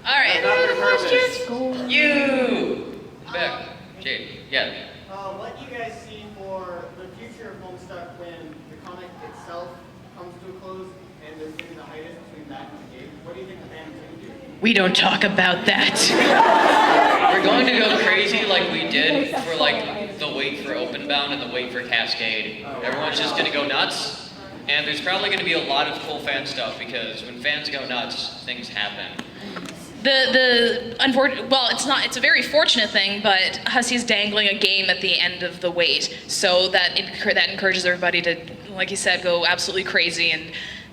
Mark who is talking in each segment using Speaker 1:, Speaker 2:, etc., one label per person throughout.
Speaker 1: All right.
Speaker 2: You! Back. Jade. Yeah.
Speaker 3: What do you guys see for the future of Homestuck when the comic itself comes to a close and there's maybe the hiatus between that and the game? What do you think the fans are going to do?
Speaker 1: We don't talk about that.
Speaker 2: We're going to go crazy like we did for like the wait for Openbound and the wait for Cascade. Everyone's just going to go nuts. And there's probably going to be a lot of cool fan stuff because when fans go nuts, things happen.
Speaker 1: It's a very fortunate thing, but Hussey's dangling a game at the end of the wait, so that encourages everybody to, like you said, go absolutely crazy and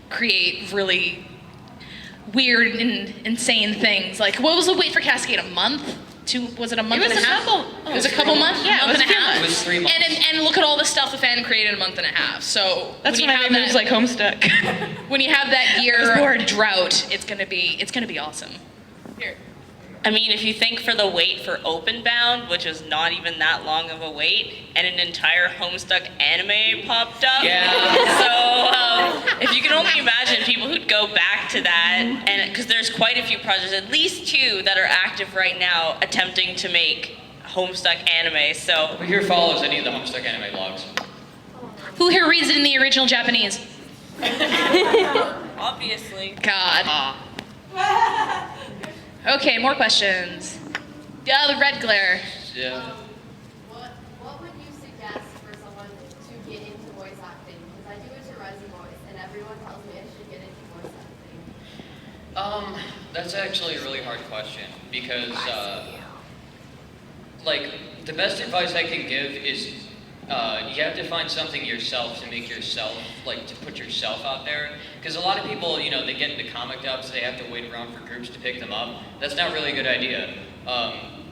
Speaker 1: create really weird and insane things. Like, what was the wait for Cascade? A month? Was it a month and a half? It was a couple months?
Speaker 4: Yeah,
Speaker 1: month and a half.
Speaker 2: It was 3 months.
Speaker 1: And look at all the stuff the fan created in a month and a half. So
Speaker 4: That's when I made moves like Homestuck.
Speaker 1: when you have that year drought, it's gonna be awesome. Here.
Speaker 5: I mean, if you think for the wait for Openbound, which was not even that long of a wait, and an entire Homestuck anime popped up.
Speaker 2: Yeah.
Speaker 5: So if you can only imagine people who'd go back to that, and because there's quite a few projects, at least 2 that are active right now, attempting to make Homestuck anime. So
Speaker 2: Who here follows any of the Homestuck anime blogs?
Speaker 1: Who here reads it in the original Japanese?
Speaker 5: obviously.
Speaker 1: God. Okay, more questions. Yeah, the red glare.
Speaker 2: Yeah.
Speaker 6: What would you suggest for someone to get into voice acting? Because I do it to Resi Voice, and everyone tells me I should get into voice acting.
Speaker 2: That's actually a really hard question because, like, the best advice I can give is you have to find something yourself to make yourself, like, to put yourself out there. Because a lot of people, you know, they get into comic dubs, they have to wait around for groups to pick them up. That's not really a good idea.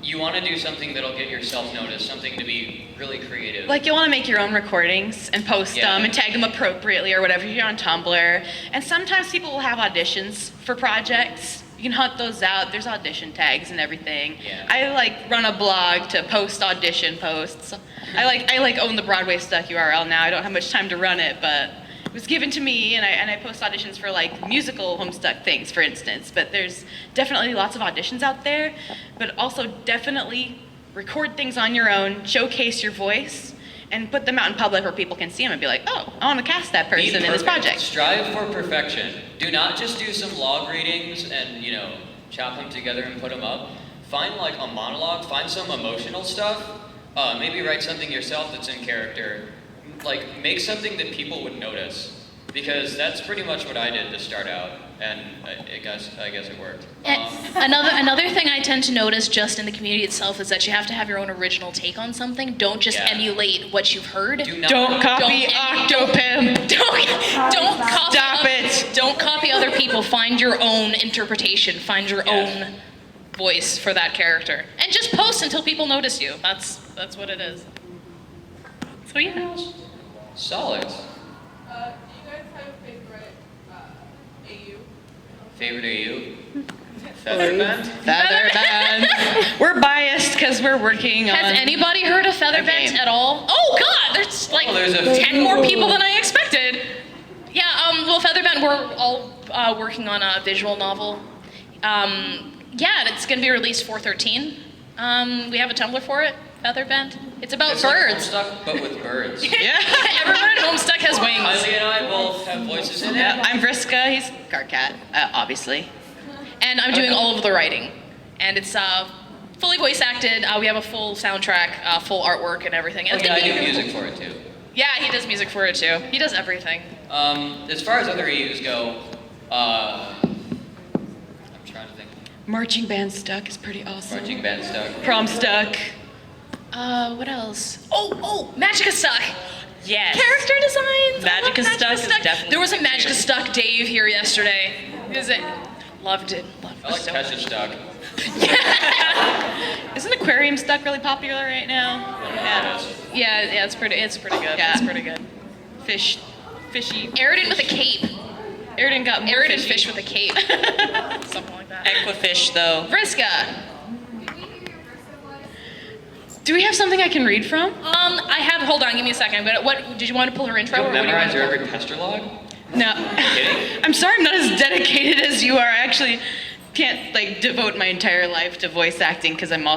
Speaker 2: You want to do something that'll get yourself noticed, something to be really creative.
Speaker 4: Like, you want to make your own recordings and post them and tag them appropriately or whatever. You're on Tumblr. And sometimes people will have auditions for projects. You can hunt those out. There's audition tags and everything.
Speaker 2: Yeah.
Speaker 4: I run a blog to post audition posts. I own the Broadway Stuck URL now. I don't have much time to run it, but it was given to me, and I post auditions for musical Homestuck things, for instance. But there's definitely lots of auditions out there, but also definitely record things on your own, showcase your voice, and put them out in public where people can see them and be like, oh, I want to cast that person in this project.
Speaker 2: Strive for perfection. Do not just do some log readings and, you know, chop them together and put them up. Find like a monologue, find some emotional stuff. Maybe write something yourself that's in character. Like, make something that people would notice. Because that's pretty much what I did to start out, and I guess it worked.
Speaker 1: Another thing I tend to notice just in the community itself is that you have to have your own original take on something. Don't just emulate what you've heard.
Speaker 4: Don't copy Octopimp.
Speaker 1: Don't copy.
Speaker 4: Stop it.
Speaker 1: Don't copy other people. Find your own interpretation. Find your own voice for that character, and just post until people notice you. That's what it is. So yeah.
Speaker 2: Solid.
Speaker 7: Do you guys have a favorite AU?
Speaker 2: Favorite AU? Featherband?
Speaker 4: Featherband. We're biased because we're working on...
Speaker 1: Has anybody heard of Featherbent at all? Oh God, there's
Speaker 2: there's
Speaker 1: 10 more people than I expected. Yeah, well, Featherbent, we're all working on a visual novel. Yeah, it's gonna be released 4/13. We have a Tumblr for it, Featherbent. It's about birds.
Speaker 2: Like Homestuck, but with birds.
Speaker 4: Yeah.
Speaker 1: Everyone at Homestuck has wings.
Speaker 2: Kylie and I both have voices in it.
Speaker 4: I'm Vriska, he's Garcat, obviously.
Speaker 1: And I'm doing all of the writing. And it's fully voice acted. We have a full soundtrack, full artwork and everything. And
Speaker 2: I do music for it too.
Speaker 1: Yeah, he does music for it too. He does everything.
Speaker 2: As far as other AUs go, I'm trying to think.
Speaker 4: Marching Band Stuck is pretty awesome.
Speaker 2: Marching Band Stuck.
Speaker 4: Prom Stuck.
Speaker 1: What else? Oh, Magica Stuck.
Speaker 5: Yes.
Speaker 1: Character designs.
Speaker 5: Magica Stuck is definitely
Speaker 1: There was a Magica Stuck Dave here yesterday. Loved it.
Speaker 2: I like Tesha Stuck.
Speaker 4: Isn't Aquarium Stuck really popular right now?
Speaker 1: Yeah, it's pretty good.
Speaker 4: Yeah.
Speaker 1: It's pretty good.
Speaker 4: Fishy.
Speaker 1: Aridin with a cape.
Speaker 4: Aridin got more
Speaker 1: Aridin
Speaker 4: fishy.
Speaker 1: fish with a cape. Something like that.
Speaker 5: Equifish, though.
Speaker 1: Vriska.
Speaker 4: Do we have something I can read from?
Speaker 1: I have. Hold on, give me a second. What did you want to pull her intro?
Speaker 2: You
Speaker 1: Or what do you want
Speaker 2: memorize
Speaker 1: to
Speaker 2: your
Speaker 1: pull?
Speaker 2: every pester log?
Speaker 4: No.
Speaker 2: Kidding?
Speaker 4: I'm sorry I'm not as dedicated as you are. I actually can't like devote my entire life to voice acting because I'm an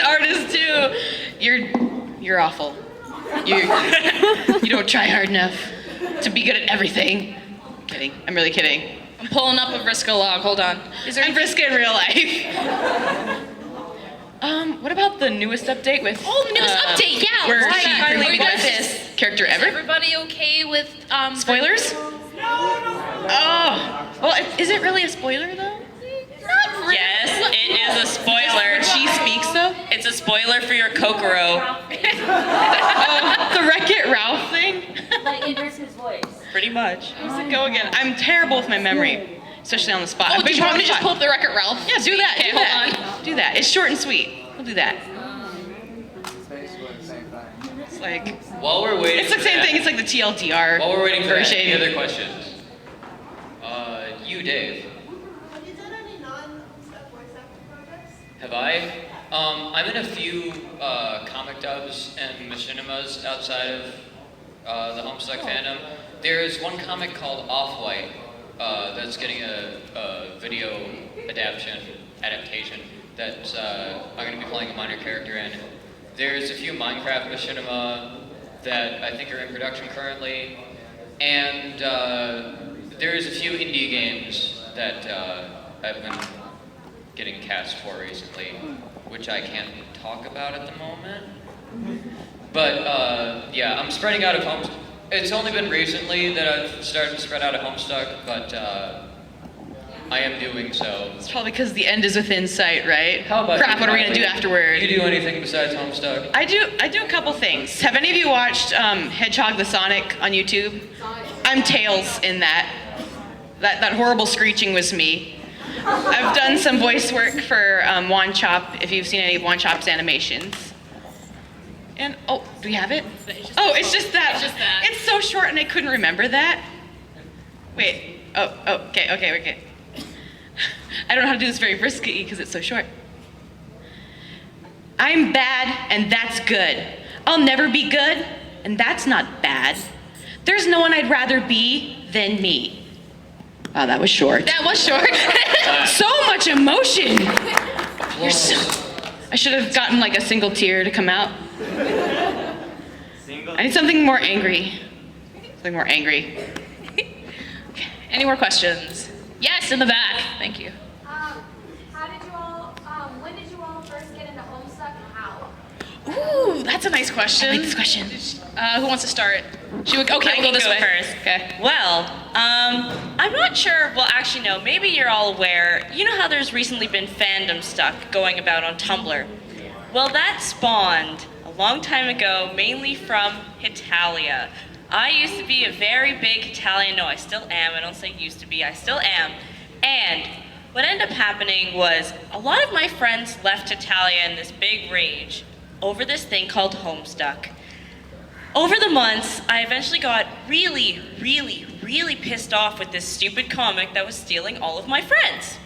Speaker 4: artist too. You're awful. You don't try hard enough to be good at everything. Kidding. I'm really kidding.
Speaker 1: I'm pulling up a Vriska log. Hold on.
Speaker 4: I'm Vriska in real life. What about the newest update with?
Speaker 1: Oh, the newest update. Yeah.
Speaker 4: Where
Speaker 1: let's
Speaker 4: she
Speaker 1: talk about it.
Speaker 4: finally
Speaker 1: Are you
Speaker 4: was
Speaker 1: guys-
Speaker 4: this character
Speaker 1: Is
Speaker 4: ever?
Speaker 1: everybody okay with
Speaker 4: Spoilers? Oh, well, is it really a spoiler though?
Speaker 1: Not really.
Speaker 5: Yes, it is a spoiler.
Speaker 4: She speaks though.
Speaker 5: It's a spoiler for your Kokoro.
Speaker 4: Oh, the Wreck-It Ralph thing.
Speaker 8: Like in Vriska's voice.
Speaker 5: Pretty much.
Speaker 4: How's it go again? I'm terrible with my memory, especially on the spot.
Speaker 1: Oh, do you want me to just pull up the Wreck-It Ralph?
Speaker 4: Yeah, do that.
Speaker 1: Okay,
Speaker 4: do
Speaker 1: hold
Speaker 4: that.
Speaker 1: on.
Speaker 4: Do that. It's short and sweet. We'll do that. It's like
Speaker 2: While we're waiting
Speaker 4: it's the
Speaker 2: for
Speaker 4: same
Speaker 2: that,
Speaker 4: thing. It's like the TLDR
Speaker 2: While we're waiting for that,
Speaker 4: version.
Speaker 2: any other questions? You, Dave.
Speaker 3: Have you done any non-Homestuck voice acting projects?
Speaker 2: Have I? I'm in a few comic dubs and machinimas outside of the Homestuck fandom. There's one comic called Off-White that's getting a video adaptation that I'm going to be playing a minor character in. There's a few Minecraft machinima that I think are in production currently, and there's a few indie games that I've been getting cast for recently, which I can't talk about at the moment. But yeah, I'm spreading out of Homestuck. It's only been recently that I've started to spread out of Homestuck, but I am doing so.
Speaker 4: It's probably because the end is within sight, right?
Speaker 2: How about
Speaker 4: Crap,
Speaker 2: you,
Speaker 4: what are we gonna
Speaker 2: Kylie?
Speaker 4: do afterward?
Speaker 2: You do anything besides Homestuck?
Speaker 4: I do a couple things. Have any of you watched Hedgehog the Sonic on YouTube? I'm Tails in that. That horrible screeching was me. I've done some voice work for One Chop, if you've seen any of One Chop's animations. And, oh, do we have it? Oh, it's just that.
Speaker 1: It's just that.
Speaker 4: It's so short and I couldn't remember that. Wait, okay. I don't know how to do this very briskly because it's so short. I'm bad and that's good. I'll never be good and that's not bad. There's no one I'd rather be than me. Wow, that was short.
Speaker 1: That was short.
Speaker 4: So much emotion. I should have gotten like a single tear to come out. I need something more angry. Something more angry.
Speaker 1: Any more questions? Yes, in the back. Thank you.
Speaker 6: How did you all, when did you all first get into Homestuck and how?
Speaker 1: Ooh, that's a nice question.
Speaker 4: I like this question.
Speaker 1: Who wants to start? Okay,
Speaker 5: I
Speaker 1: we'll
Speaker 5: can
Speaker 1: go this
Speaker 5: go
Speaker 1: way.
Speaker 5: first.
Speaker 1: Okay.
Speaker 5: Well, I'm not sure. Well, actually, no. Maybe you're all aware. You know how there's recently been fandom stuff going about on Tumblr? Well, that spawned a long time ago, mainly from Hitalia. I used to be a very big Italian. No, I still am. I don't say used to be. I still am. And what ended up happening was a lot of my friends left Italia in this big rage over this thing called Homestuck. Over the months, I eventually got really, really, really pissed off with this stupid comic that was stealing all of my friends.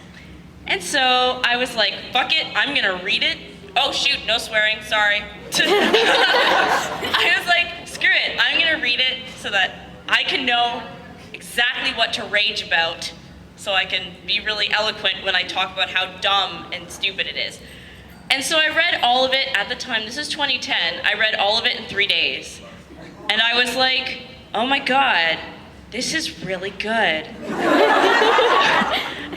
Speaker 5: And so I was like, fuck it, I'm gonna read it. Oh shoot, no swearing, sorry. I was like, screw it, I'm gonna read it so that I can know exactly what to rage about, so I can be really eloquent when I talk about how dumb and stupid it is. And so I read all of it at the time, this is 2010, I read all of it in 3 days. And I was like, oh my God, this is really good.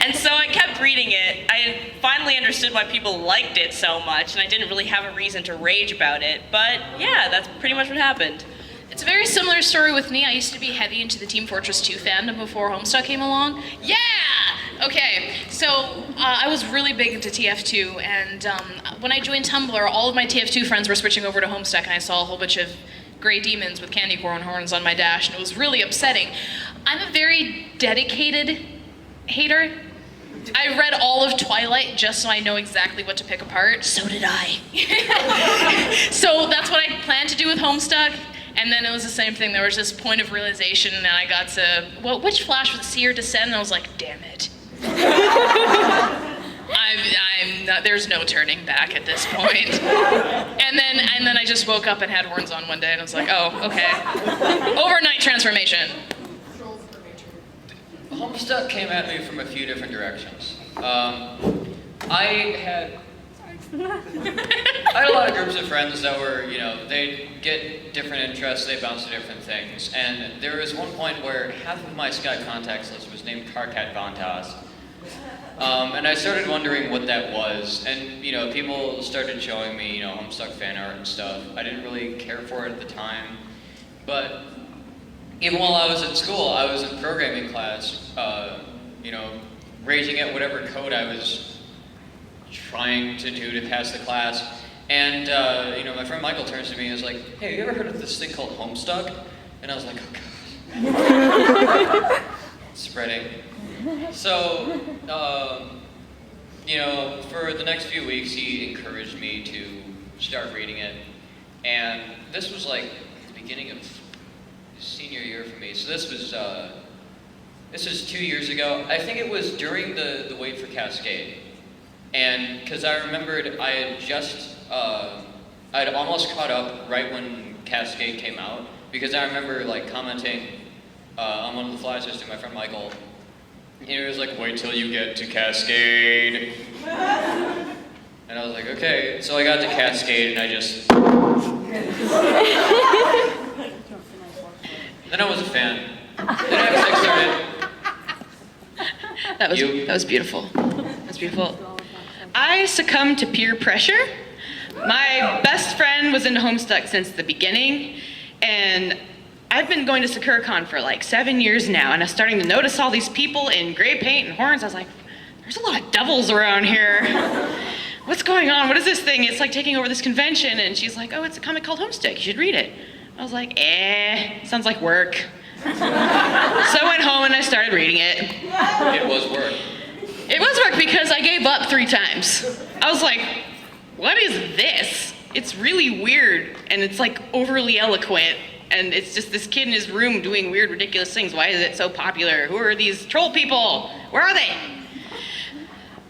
Speaker 5: And so I kept reading it. I finally understood why people liked it so much, and I didn't really have a reason to rage about it. But yeah, that's pretty much what happened.
Speaker 1: It's a very similar story with me. I used to be heavy into the Team Fortress 2 fandom before Homestuck came along. Yeah! Okay, so I was really big into TF2, and when I joined Tumblr, all of my TF2 friends were switching over to Homestuck, and I saw a whole bunch of gray demons with candy corn horns on my dash, and it was really upsetting. I'm a very dedicated hater. I read all of Twilight just so I know exactly what to pick apart. So did I. So that's what I planned to do with Homestuck. And then it was the same thing. There was this point of realization, and I got to, well, which Flash was See or Descend? And I was like, damn it. I'm there's no turning back at this point. and then I just woke up and had horns on one day, and I was like, oh, okay. Overnight transformation.
Speaker 6: Trolls for nature.
Speaker 2: Homestuck came at me from a few different directions. I had a lot of groups of friends that were, they'd get different interests, they bounce to different things. And there was one point where half of my Sky contacts list was named Carcat Vantas. And I started wondering what that was. And, people started showing me, Homestuck fan art and stuff. I didn't really care for it at the time. But even while I was at school, I was in programming class, raging at whatever code I was trying to do to pass the class. And, my friend Michael turns to me and is like, hey, have you ever heard of this thing called Homestuck? And I was like, oh, God. Spreading. So, for the next few weeks, he encouraged me to start reading it. And this was like the beginning of senior year for me. So this was 2 years ago. I think it was during the wait for Cascade. And because I remembered I had I'd almost caught up right when Cascade came out, because I remember commenting on one of the flashes to my friend Michael, and he was like, wait till you get to Cascade. And I was like, okay. So I got to Cascade and I just... Then I was a fan. Then I started.
Speaker 4: That was beautiful. That was beautiful. I succumbed to peer pressure. My best friend was into Homestuck since the beginning, and I've been going to Sakura-con for 7 years now, and I'm starting to notice all these people in gray paint and horns. I was like, there's a lot of devils around here. What's going on? What is this thing? It's like taking over this convention. And she's like, oh, it's a comic called Homestuck. You should read it. I was like, sounds like work. So I went home and I started reading it.
Speaker 2: It was work.
Speaker 4: It was work because I gave up 3 times. I was like, what is this? It's really weird, and it's overly eloquent, and it's just this kid in his room doing weird, ridiculous things. Why is it so popular? Who are these troll people? Where are they?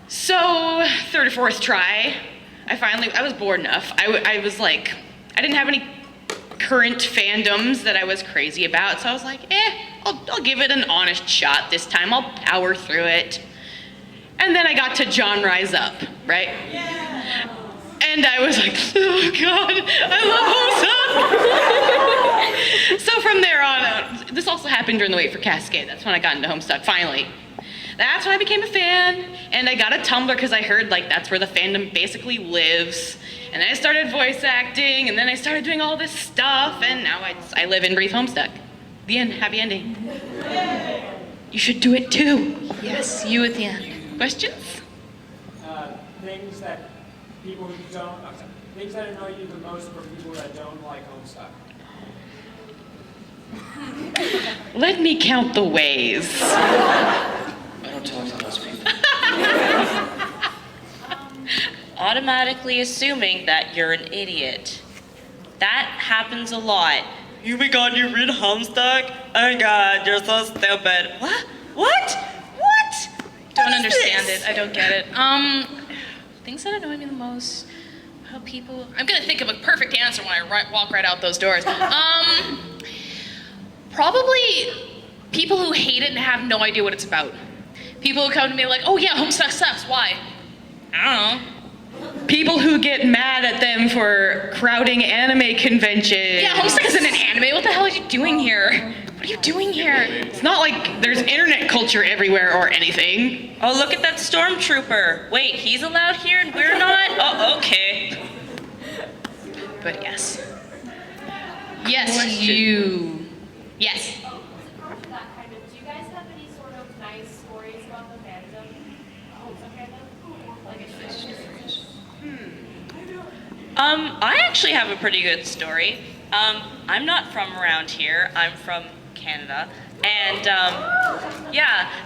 Speaker 4: So, third or fourth try, I was bored enough. I was like, I didn't have any current fandoms that I was crazy about, so I was like, I'll give it an honest shot this time. I'll power through it. And then I got to John Rise Up, right? Yeah. And I was like, oh God, I love Homestuck. So from there on out, this also happened during the wait for Cascade. That's when I got into Homestuck, finally. That's when I became a fan, and I got a Tumblr because I heard that's where the fandom basically lives. And then I started voice acting, and then I started doing all this stuff, and now I live and breathe Homestuck. The end, happy ending. You should do it too.
Speaker 1: Yes, you at the end.
Speaker 4: Questions?
Speaker 8: Things that people who don't, things that annoy you the most for people that don't like Homestuck.
Speaker 4: Let me count the ways.
Speaker 2: I don't talk to those people.
Speaker 5: Automatically assuming that you're an idiot. That happens a lot. Oh my God, you read Homestuck? Oh my God, you're so stupid. What? What?
Speaker 1: Don't understand it. I don't get it. Things that annoy me the most. How people. I'm gonna think of a perfect answer when I walk right out those doors. Probably people who hate it and have no idea what it's about. People who come to me like, oh yeah, Homestuck sucks. Why? I don't know.
Speaker 4: People who get mad at them for crowding anime conventions.
Speaker 1: Yeah, Homestuck isn't an anime. What the hell are you doing here? What are you doing here?
Speaker 4: It's not like there's internet culture everywhere or anything.
Speaker 5: Oh, look at that stormtrooper. Wait, he's allowed here and we're not? Oh, okay.
Speaker 1: But yes.
Speaker 4: Yes, Yes.
Speaker 6: That kind of. Do you guys have any sort of nice stories about the fandom? Homestuck fandom? Like a nice stories.
Speaker 5: I actually have a pretty good story. I'm not from around here. I'm from Canada. And,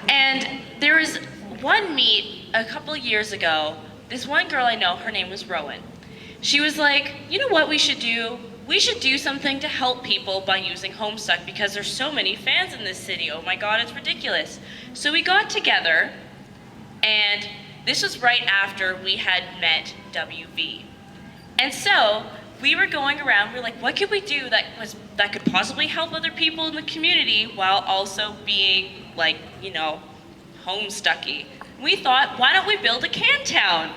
Speaker 5: and there was one meet a couple years ago. This one girl I know, her name was Rowan. She was like, you know what we should do? We should do something to help people by using Homestuck because there's so many fans in this city. Oh my God, it's ridiculous. So we got together and this was right after we had met WV. And so we were going around, we were like, what could we do that could possibly help other people in the community while also being like, Homestucky? We thought, why don't we build a can town?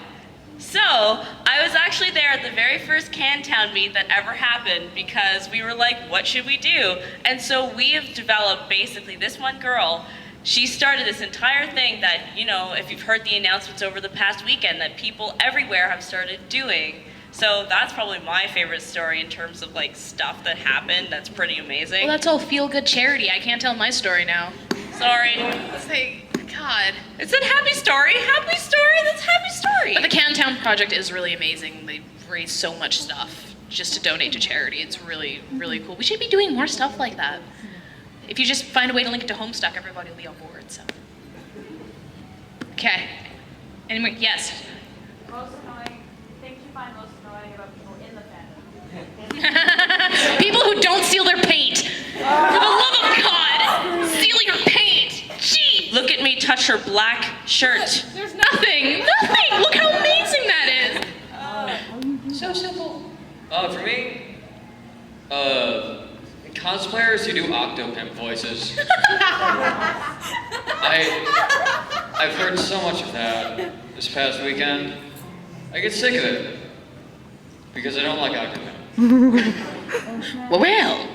Speaker 5: So I was actually there at the very first Can Town meet that ever happened because we were like, what should we do? And so we have developed basically this one girl. She started this entire thing that, if you've heard the announcements over the past weekend, that people everywhere have started doing. So that's probably my favorite story in terms of like stuff that happened. That's pretty amazing.
Speaker 1: Well, that's all feel-good charity. I can't tell my story now.
Speaker 5: Sorry.
Speaker 1: It's like, God.
Speaker 5: It's a happy story. Happy story. That's happy story.
Speaker 1: But the Can Town project is really amazing. They raise so much stuff just to donate to charity. It's really, really cool. We should be doing more stuff like that. If you just find a way to link it to Homestuck, everybody will be on board. So. Okay. Anyway, yes.
Speaker 9: Most annoying, things you find most annoying about people in the fandom.
Speaker 1: People who don't steal their paint. For the love of God, stealing her paint. Gee.
Speaker 5: Look at me touch her black shirt.
Speaker 1: There's nothing. Nothing. Look how amazing that is. So simple.
Speaker 2: For me, cosplayers who do Octopimp voices. I've heard so much of that this past weekend. I get sick of it because I don't like Octopimp.
Speaker 4: Well.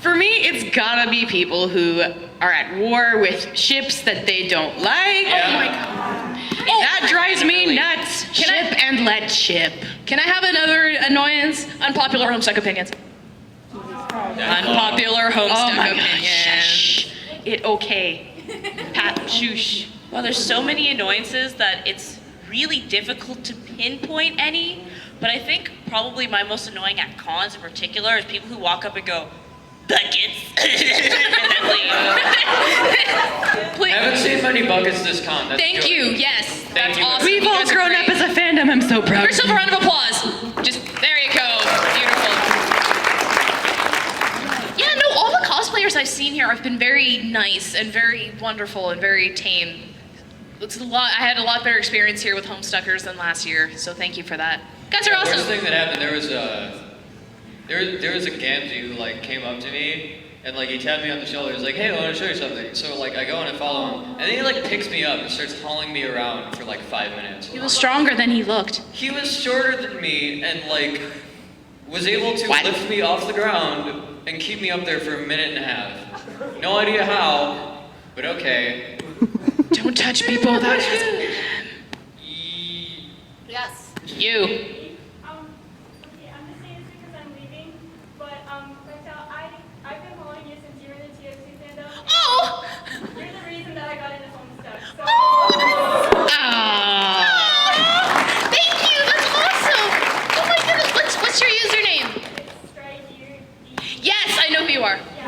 Speaker 4: For me, it's gotta be people who are at war with ships that they don't like.
Speaker 2: Yeah.
Speaker 1: Oh my God.
Speaker 4: That drives me nuts. Ship and let ship.
Speaker 1: Can I have another annoyance? Unpopular Homestuck opinions. Unpopular Homestuck
Speaker 4: Oh my
Speaker 1: opinions.
Speaker 4: gosh. Shh. It okay. Pat, shoosh.
Speaker 5: Well, there's so many annoyances that it's really difficult to pinpoint any, but I think probably my most annoying at cons in particular is people who walk up and go, buckets, and then leave.
Speaker 2: I haven't seen many buckets this con. That's
Speaker 1: Thank
Speaker 2: good.
Speaker 1: you. Yes. That's
Speaker 2: you.
Speaker 1: awesome.
Speaker 4: We've
Speaker 1: You
Speaker 4: all
Speaker 1: guys are
Speaker 4: grown
Speaker 1: great.
Speaker 4: up as a fandom. I'm so proud.
Speaker 1: First of a round of applause. Just there you go. Beautiful. Yeah, no, all the cosplayers I've seen here have been very nice and very wonderful and very tame. It's a lot. I had a lot better experience here with Homestuckers than last year, so thank you for that. Guys are
Speaker 2: Worst
Speaker 1: awesome.
Speaker 2: thing that happened, there was a Gamgee who like came up to me and like he tapped me on the shoulder. He's like, "Hey, I want to show you something." So like I go and I follow him, and then he like picks me up and starts hauling me around for like 5 minutes.
Speaker 1: He was stronger than he looked.
Speaker 2: He was shorter than me and like was able to
Speaker 4: What?
Speaker 2: lift me off the ground and keep me up there for a minute and a half. No idea how, but okay.
Speaker 1: Don't touch people without
Speaker 6: Yes.
Speaker 1: you.